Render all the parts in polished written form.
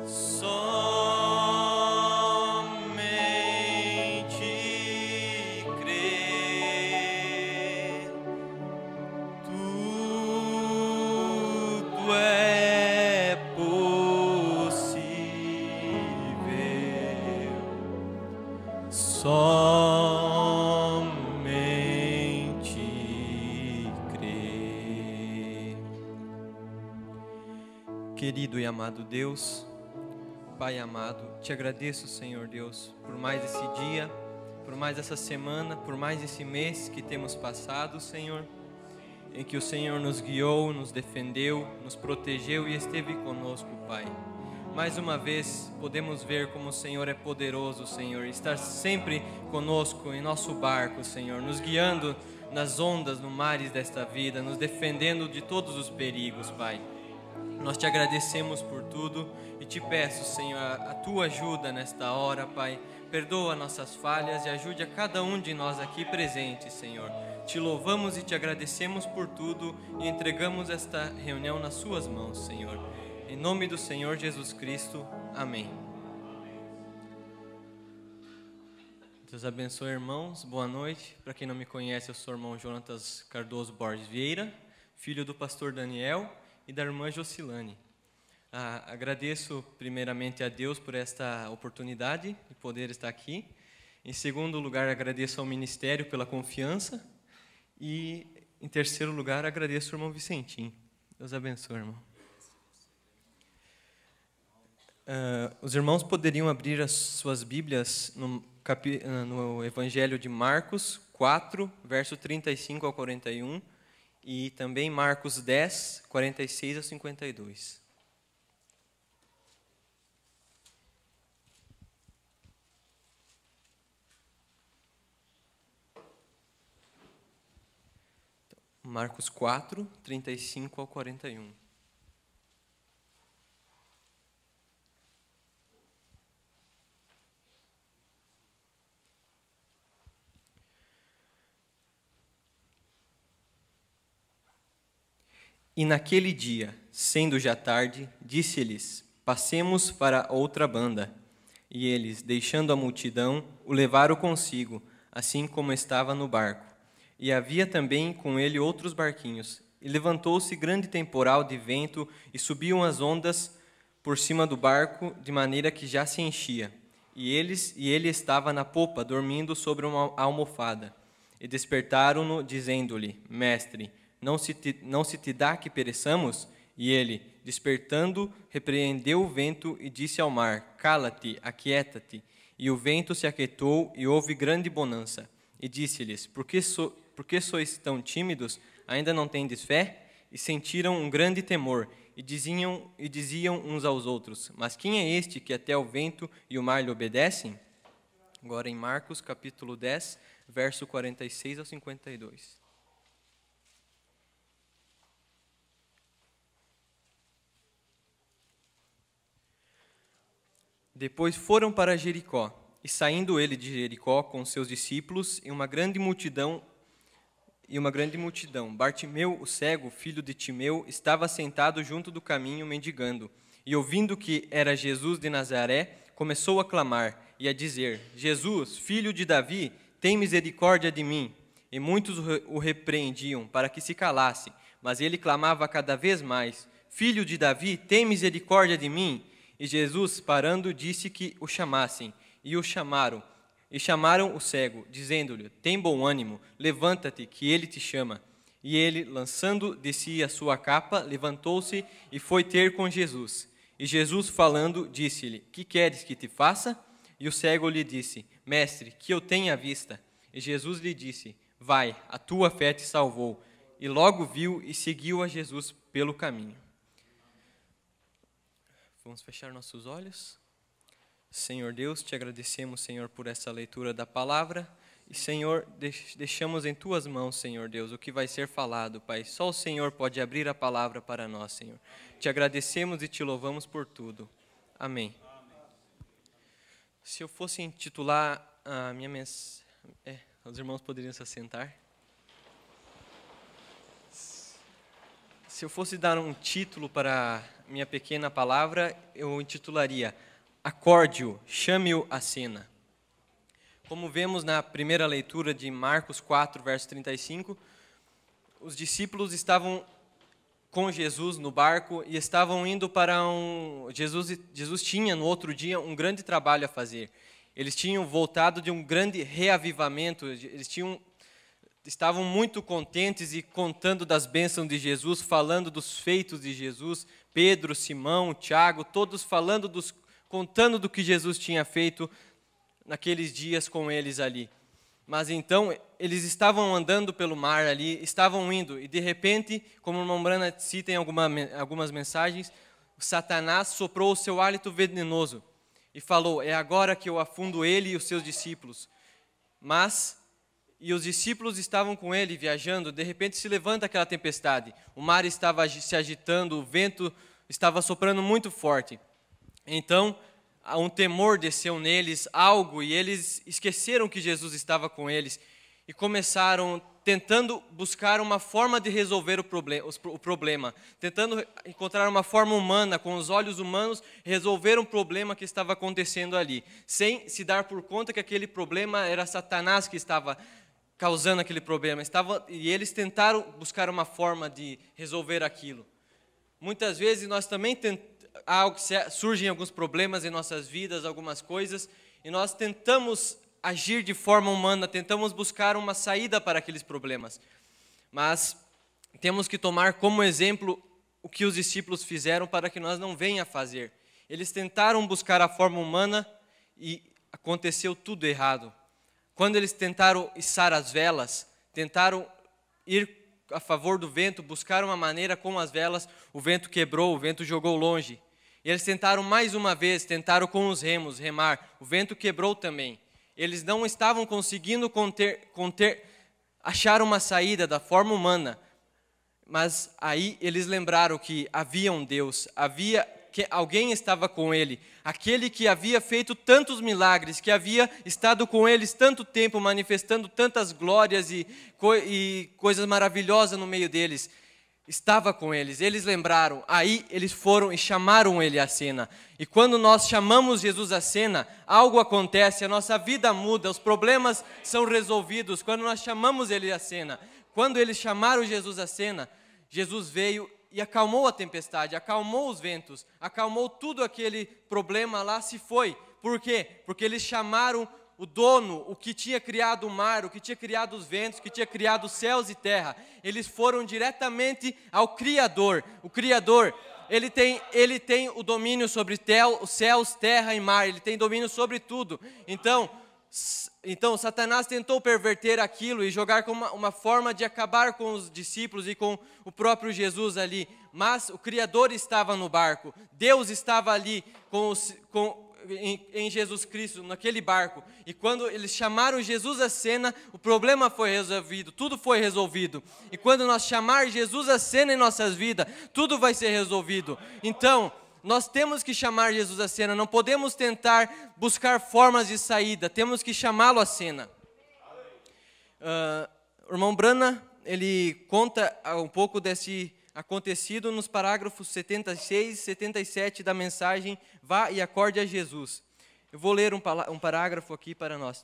Somente crer, tudo é possível. Somente crer. Querido e amado Deus, Pai amado, te agradeço, Senhor Deus, por mais esse dia, por mais essa semana, por mais esse mês que temos passado, Senhor, em que o Senhor nos guiou, nos defendeu, nos protegeu e esteve conosco, Pai. Mais uma vez podemos ver como o Senhor é poderoso, Senhor, estar sempre conosco em nosso barco, Senhor, nos guiando nas ondas, no mares desta vida, nos defendendo de todos os perigos, Pai. Nós te agradecemos por tudo e te peço, Senhor, a tua ajuda nesta hora, Pai. Perdoa nossas falhas e ajude a cada um de nós aqui presentes, Senhor. Te louvamos e te agradecemos por tudo e entregamos esta reunião nas suas mãos, Senhor. Em nome do Senhor Jesus Cristo. Amém. Deus abençoe, irmãos. Boa noite. Para quem não me conhece, eu sou o irmão Jonatas Cardoso Borges Vieira, filho do pastor Daniel e da irmã Jocilane. Agradeço primeiramente a Deus por esta oportunidade de poder estar aqui. Em segundo lugar, agradeço ao ministério pela confiança. E em terceiro lugar, agradeço ao irmão Vicentinho. Deus abençoe, irmão. Os irmãos poderiam abrir as suas Bíblias no Evangelho de Marcos 4, verso 35 ao 41. E também Marcos 10, 46 a 52. Marcos 4, 35 ao 41. E naquele dia, sendo já tarde, disse-lhes: passemos para outra banda. E eles, deixando a multidão, o levaram consigo, assim como estava no barco. E havia também com ele outros barquinhos. E levantou-se grande temporal de vento, e subiam as ondas por cima do barco, de maneira que já se enchia. E ele estava na popa, dormindo sobre uma almofada. E despertaram-no, dizendo-lhe: Mestre, não se te dá que pereçamos? E ele, despertando, repreendeu o vento e disse ao mar: Cala-te, aquieta-te. E o vento se aquietou e houve grande bonança. E disse-lhes: Por que sois tão tímidos? Ainda não tendes fé? E sentiram um grande temor e diziam uns aos outros: Mas quem é este que até o vento e o mar lhe obedecem? Agora em Marcos capítulo 10, verso 46 ao 52. Depois foram para Jericó, e saindo ele de Jericó com seus discípulos e uma grande multidão, Bartimeu, o cego, filho de Timeu, estava sentado junto do caminho mendigando, e ouvindo que era Jesus de Nazaré, começou a clamar e a dizer: Jesus, filho de Davi, tem misericórdia de mim. E muitos o repreendiam para que se calasse, mas ele clamava cada vez mais: Filho de Davi, tem misericórdia de mim. E Jesus, parando, disse que o chamassem, e o chamaram. E chamaram o cego, dizendo-lhe: Tem bom ânimo, levanta-te, que ele te chama. E ele, lançando de si a sua capa, levantou-se e foi ter com Jesus. E Jesus, falando, disse-lhe: Que queres que te faça? E o cego lhe disse: Mestre, que eu tenha vista. E Jesus lhe disse: Vai, a tua fé te salvou. E logo viu e seguiu a Jesus pelo caminho. Vamos fechar nossos olhos. Senhor Deus, te agradecemos, Senhor, por essa leitura da palavra. E, Senhor, deixamos em tuas mãos, Senhor Deus, o que vai ser falado, Pai. Só o Senhor pode abrir a palavra para nós, Senhor. Te agradecemos e te louvamos por tudo. Amém. Se eu fosse intitular a minha mensagem... os irmãos poderiam se assentar. Se eu fosse dar um título para minha pequena palavra, eu intitularia Acorde-o, chame-o à cena. Como vemos na primeira leitura de Marcos 4, verso 35, os discípulos estavam com Jesus no barco e estavam indo para Jesus tinha no outro dia um grande trabalho a fazer. Eles tinham voltado de um grande reavivamento, estavam muito contentes e contando das bênçãos de Jesus, falando dos feitos de Jesus. Pedro, Simão, Tiago, todos contando do que Jesus tinha feito naqueles dias com eles ali. Mas então, eles estavam andando pelo mar ali, estavam indo, e de repente, como o irmão Brana cita em algumas mensagens, Satanás soprou o seu hálito venenoso e falou: é agora que eu afundo ele e os seus discípulos. E os discípulos estavam com ele viajando, de repente se levanta aquela tempestade, o mar estava se agitando, o vento estava soprando muito forte. Então, um temor desceu neles, e eles esqueceram que Jesus estava com eles e começaram tentando buscar uma forma de resolver o problema, tentando encontrar uma forma humana, com os olhos humanos, resolver um problema que estava acontecendo ali, sem se dar por conta que aquele problema era Satanás que estava causando aquele problema. E eles tentaram buscar uma forma de resolver aquilo. Muitas vezes nós também surgem alguns problemas em nossas vidas, algumas coisas, e nós tentamos agir de forma humana, tentamos buscar uma saída para aqueles problemas. Mas temos que tomar como exemplo o que os discípulos fizeram para que nós não venhamos a fazer. Eles tentaram buscar a forma humana e aconteceu tudo errado. Quando eles tentaram içar as velas, tentaram ir a favor do vento, buscar uma maneira com as velas, o vento quebrou, o vento jogou longe. E eles tentaram mais uma vez, tentaram com os remos, remar, o vento quebrou também. Eles não estavam conseguindo achar uma saída da forma humana. Mas aí eles lembraram que havia um Deus, que alguém estava com ele, aquele que havia feito tantos milagres, que havia estado com eles tanto tempo, manifestando tantas glórias e coisas maravilhosas no meio deles, estava com eles. Eles lembraram, aí eles foram e chamaram ele à cena. E quando nós chamamos Jesus à cena, algo acontece, a nossa vida muda, os problemas são resolvidos quando nós chamamos ele à cena. Quando eles chamaram Jesus à cena, Jesus veio e acalmou a tempestade, acalmou os ventos, acalmou tudo aquele problema lá, se foi. Por quê? Porque eles chamaram o dono, o que tinha criado o mar, o que tinha criado os ventos, o que tinha criado os céus e terra. Eles foram diretamente ao Criador. O Criador, ele tem o domínio sobre os céus, terra e mar, ele tem domínio sobre tudo. Então Satanás tentou perverter aquilo e jogar com uma forma de acabar com os discípulos e com o próprio Jesus ali. Mas o Criador estava no barco, Deus estava ali em Jesus Cristo, naquele barco. E quando eles chamaram Jesus à cena, o problema foi resolvido, tudo foi resolvido. E quando nós chamar Jesus à cena em nossas vidas, tudo vai ser resolvido. Então, nós temos que chamar Jesus à cena, não podemos tentar buscar formas de saída, temos que chamá-lo à cena. O irmão Brana, ele conta um pouco desse acontecido nos parágrafos 76 e 77 da mensagem Vá e acorde a Jesus. Eu vou ler um parágrafo aqui para nós.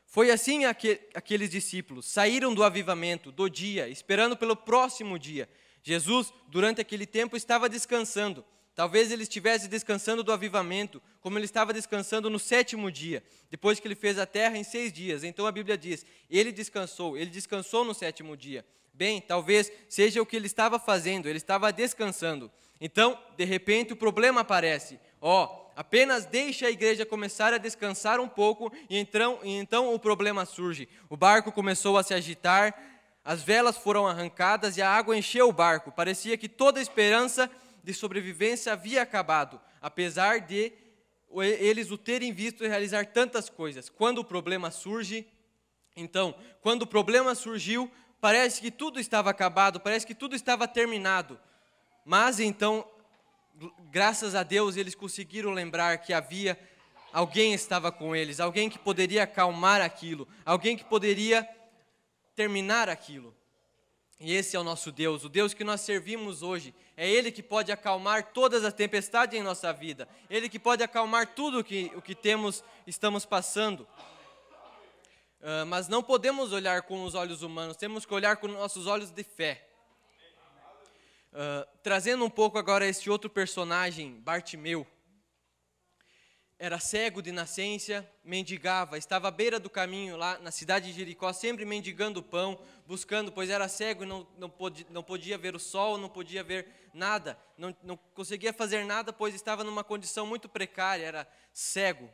Foi assim aqueles discípulos saíram do avivamento, do dia, esperando pelo próximo dia. Jesus, durante aquele tempo, estava descansando. Talvez ele estivesse descansando do avivamento, como ele estava descansando no 7º dia, depois que ele fez a terra em 6 dias. Então a Bíblia diz, ele descansou no 7º dia. Bem, talvez seja o que ele estava fazendo, ele estava descansando. Então, de repente, o problema aparece. Apenas deixa a igreja começar a descansar um pouco e então o problema surge. O barco começou a se agitar, as velas foram arrancadas e a água encheu o barco. Parecia que toda a esperança de sobrevivência havia acabado, apesar de eles o terem visto realizar tantas coisas. Quando o problema surgiu, parece que tudo estava acabado, parece que tudo estava terminado. Mas então, graças a Deus, eles conseguiram lembrar que havia alguém que estava com eles, alguém que poderia acalmar aquilo, alguém que poderia terminar aquilo. E esse é o nosso Deus, o Deus que nós servimos hoje. É Ele que pode acalmar todas as tempestades em nossa vida. Ele que pode acalmar tudo o que estamos passando. Mas não podemos olhar com os olhos humanos, temos que olhar com nossos olhos de fé. Trazendo um pouco agora esse outro personagem, Bartimeu. Era cego de nascença, mendigava, estava à beira do caminho lá na cidade de Jericó, sempre mendigando pão, buscando, pois era cego e não podia ver o sol, não podia ver nada, não conseguia fazer nada, pois estava numa condição muito precária, era cego.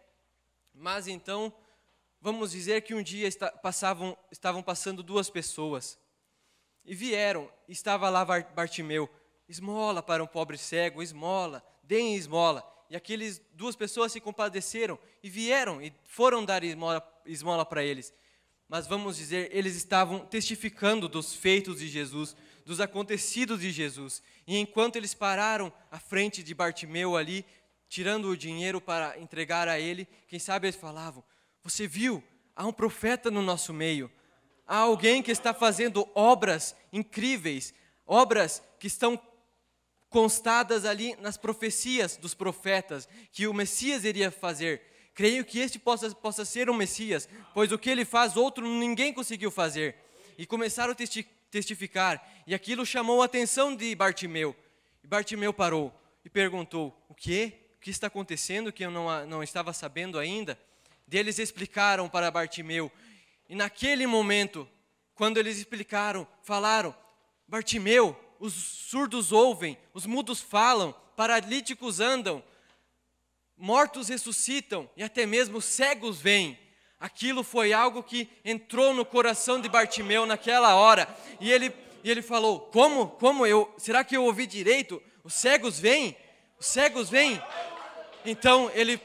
Mas então, vamos dizer que um dia estavam passando duas pessoas, e estava lá Bartimeu, esmola para um pobre cego, esmola, deem esmola. E aquelas duas pessoas se compadeceram e vieram e foram dar esmola para eles. Mas vamos dizer, eles estavam testificando dos feitos de Jesus, dos acontecidos de Jesus. E enquanto eles pararam à frente de Bartimeu ali, tirando o dinheiro para entregar a ele, quem sabe eles falavam: você viu? Há um profeta no nosso meio. Há alguém que está fazendo obras incríveis, obras que estão constadas ali nas profecias dos profetas, que o Messias iria fazer. Creio que este possa ser o Messias, pois o que ele faz, outro ninguém conseguiu fazer. E começaram a testificar, e aquilo chamou a atenção de Bartimeu. E Bartimeu parou e perguntou: o que está acontecendo que eu não estava sabendo ainda? E eles explicaram para Bartimeu. E naquele momento, quando eles explicaram, falaram: Bartimeu, os surdos ouvem, os mudos falam, paralíticos andam, mortos ressuscitam e até mesmo cegos veem. Aquilo foi algo que entrou no coração de Bartimeu naquela hora. E ele falou: como? Será que eu ouvi direito? Os cegos veem? Os cegos veem? Então ele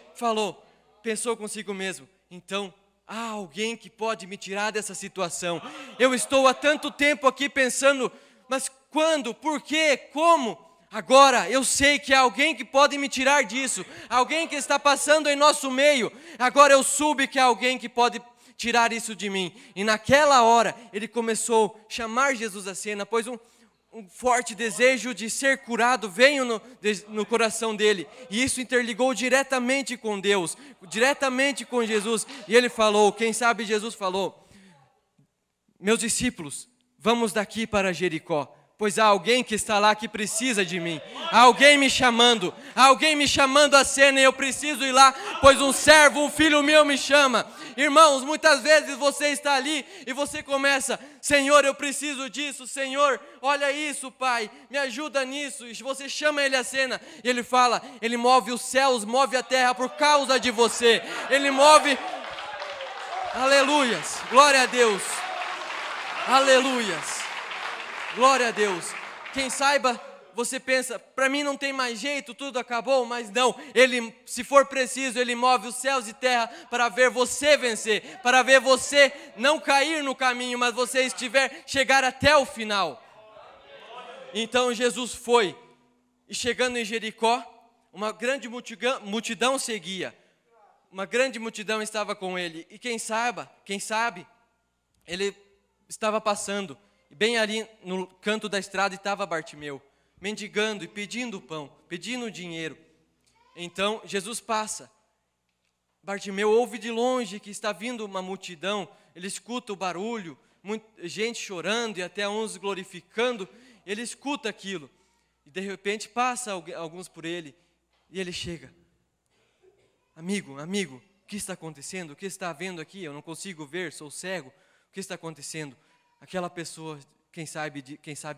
pensou consigo mesmo: então há alguém que pode me tirar dessa situação. Eu estou há tanto tempo aqui pensando, mas quando? Por quê? Como? Agora eu sei que há alguém que pode me tirar disso, alguém que está passando em nosso meio. Agora eu soube que há alguém que pode tirar isso de mim. E naquela hora ele começou a chamar Jesus à cena, pois um forte desejo de ser curado veio no coração dele. E isso interligou diretamente com Deus, diretamente com Jesus. E ele falou, quem sabe Jesus falou: meus discípulos, vamos daqui para Jericó, pois há alguém que está lá que precisa de mim. Há alguém me chamando à cena e eu preciso ir lá, pois um servo, um filho meu me chama. Irmãos, muitas vezes você está ali e você começa: Senhor, eu preciso disso, Senhor, olha isso, Pai, me ajuda nisso. E você chama ele à cena e ele fala, ele move os céus, move a terra por causa de você. Ele move, aleluias, glória a Deus, aleluias. Glória a Deus. Quem saiba, você pensa, para mim não tem mais jeito, tudo acabou, mas não. Ele, se for preciso, ele move os céus e terra para ver você vencer, para ver você não cair no caminho, mas você chegar até o final. Então Jesus foi, e chegando em Jericó, uma grande multidão seguia. Uma grande multidão estava com ele. E quem sabe, ele estava passando. Bem ali no canto da estrada estava Bartimeu, mendigando e pedindo pão, pedindo dinheiro. Então Jesus passa. Bartimeu ouve de longe que está vindo uma multidão, ele escuta o barulho, gente chorando e até uns glorificando, ele escuta aquilo. E de repente passa alguns por ele e ele chega: amigo, o que está acontecendo? O que está havendo aqui? Eu não consigo ver, sou cego. O que está acontecendo? Aquela pessoa, quem sabe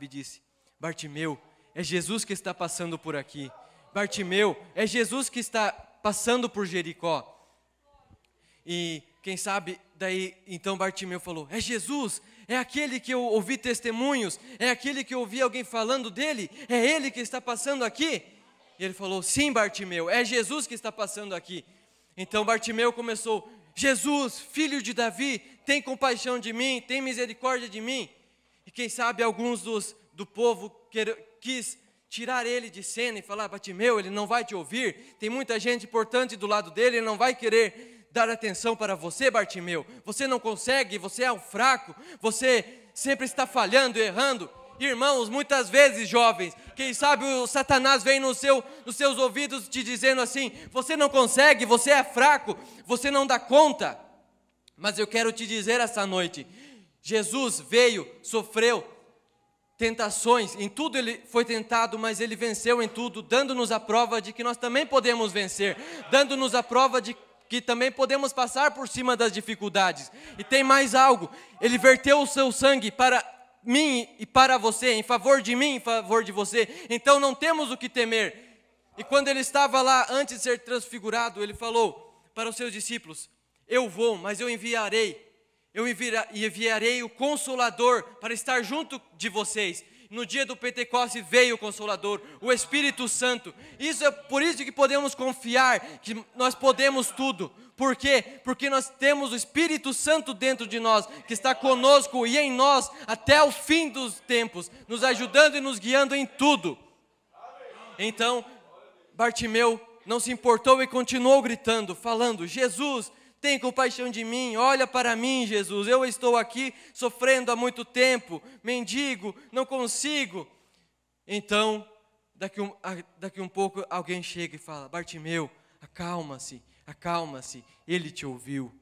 disse: Bartimeu, é Jesus que está passando por aqui. Bartimeu, é Jesus que está passando por Jericó. E quem sabe, daí então Bartimeu falou: é Jesus, é aquele que eu ouvi testemunhos, é aquele que eu ouvi alguém falando dele, é ele que está passando aqui? E ele falou: sim, Bartimeu, é Jesus que está passando aqui. Então Bartimeu começou: Jesus, filho de Davi, tem compaixão de mim, tem misericórdia de mim. E quem sabe alguns do povo quis tirar ele de cena e falar: Bartimeu, ele não vai te ouvir, tem muita gente importante do lado dele, ele não vai querer dar atenção para você, Bartimeu. Você não consegue, você é um fraco, você sempre está falhando, errando. Irmãos, muitas vezes, jovens, quem sabe o Satanás vem nos seus ouvidos te dizendo assim: você não consegue, você é fraco, você não dá conta. Mas eu quero te dizer essa noite, Jesus veio, sofreu tentações, em tudo ele foi tentado, mas ele venceu em tudo, dando-nos a prova de que nós também podemos vencer, dando-nos a prova de que também podemos passar por cima das dificuldades. E tem mais algo, ele verteu o seu sangue para mim e para você, em favor de mim, em favor de você, então não temos o que temer. E quando ele estava lá, antes de ser transfigurado, ele falou para os seus discípulos: eu vou, mas eu enviarei o Consolador para estar junto de vocês. No dia do Pentecostes veio o Consolador, o Espírito Santo. Isso é por isso que podemos confiar que nós podemos tudo. Por quê? Porque nós temos o Espírito Santo dentro de nós, que está conosco e em nós até o fim dos tempos, nos ajudando e nos guiando em tudo. Então, Bartimeu não se importou e continuou gritando, falando: Jesus, tem compaixão de mim, olha para mim, Jesus, eu estou aqui sofrendo há muito tempo, mendigo, não consigo. Então, daqui um pouco alguém chega e fala: Bartimeu, acalma-se, acalma-se, ele te ouviu,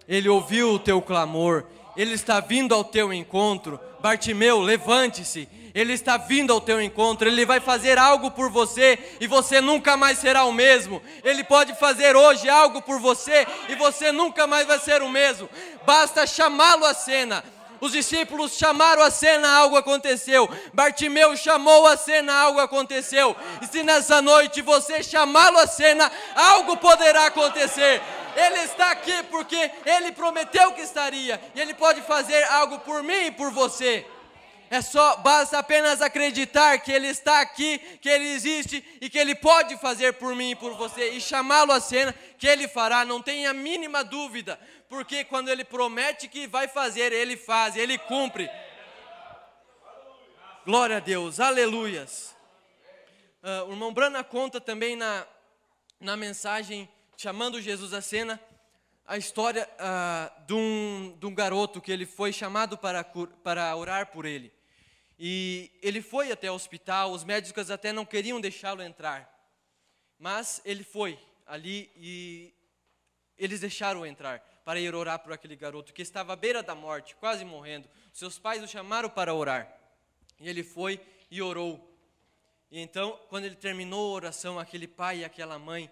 ele ouviu o teu clamor, ele está vindo ao teu encontro. Bartimeu, levante-se, ele está vindo ao teu encontro, ele vai fazer algo por você e você nunca mais será o mesmo. Ele pode fazer hoje algo por você e você nunca mais vai ser o mesmo. Basta chamá-lo à cena. Os discípulos chamaram a cena, algo aconteceu. Bartimeu chamou a cena, algo aconteceu. E se nessa noite você chamá-lo à cena, algo poderá acontecer. Ele está aqui porque ele prometeu que estaria. E ele pode fazer algo por mim e por você. Basta apenas acreditar que ele está aqui, que ele existe e que ele pode fazer por mim e por você. E chamá-lo à cena, que ele fará, não tenha a mínima dúvida. Porque quando ele promete que vai fazer, ele faz, ele cumpre. Glória a Deus, aleluias. O irmão Brana conta também na mensagem, chamando Jesus à cena, a história de um garoto que ele foi chamado para orar por ele. E ele foi até o hospital, os médicos até não queriam deixá-lo entrar. Mas ele foi ali e eles deixaram-o entrar para ir orar por aquele garoto que estava à beira da morte, quase morrendo. Seus pais o chamaram para orar. E ele foi e orou. E então, quando ele terminou a oração, aquele pai e aquela mãe,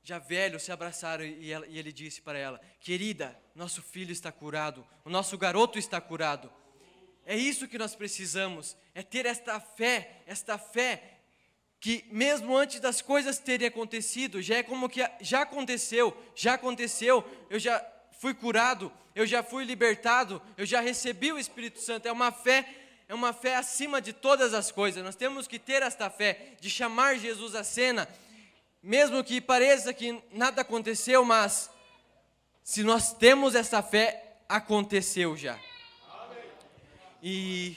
já velhos, se abraçaram e ele disse para ela: querida, nosso filho está curado, o nosso garoto está curado. É isso que nós precisamos, é ter esta fé que mesmo antes das coisas terem acontecido, já é como que já aconteceu, eu já fui curado, eu já fui libertado, eu já recebi o Espírito Santo. É uma fé acima de todas as coisas. Nós temos que ter esta fé de chamar Jesus à cena, mesmo que pareça que nada aconteceu, mas se nós temos essa fé, aconteceu já. E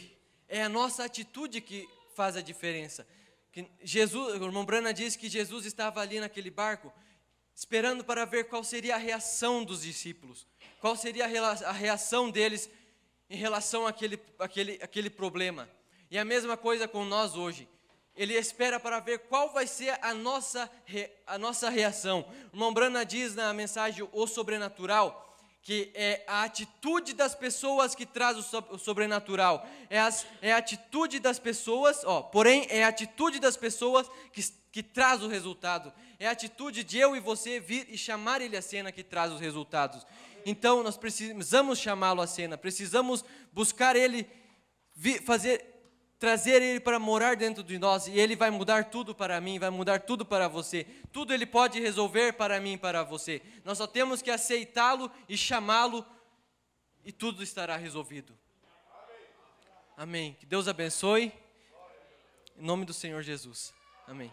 é a nossa atitude que faz a diferença. Que Jesus, o irmão Brana diz que Jesus estava ali naquele barco, esperando para ver qual seria a reação dos discípulos, qual seria a reação deles em relação àquele problema. E a mesma coisa com nós hoje. Ele espera para ver qual vai ser a nossa reação. O irmão Brana diz na mensagem O Sobrenatural, que é a atitude das pessoas que traz o sobrenatural. É a atitude das pessoas, porém é a atitude das pessoas que traz o resultado. É a atitude de eu e você vir e chamar ele à cena que traz os resultados. Então nós precisamos chamá-lo à cena, precisamos buscar ele, trazer ele para morar dentro de nós, e ele vai mudar tudo para mim, vai mudar tudo para você. Tudo ele pode resolver para mim e para você. Nós só temos que aceitá-lo e chamá-lo, e tudo estará resolvido. Amém. Que Deus abençoe. Em nome do Senhor Jesus. Amém.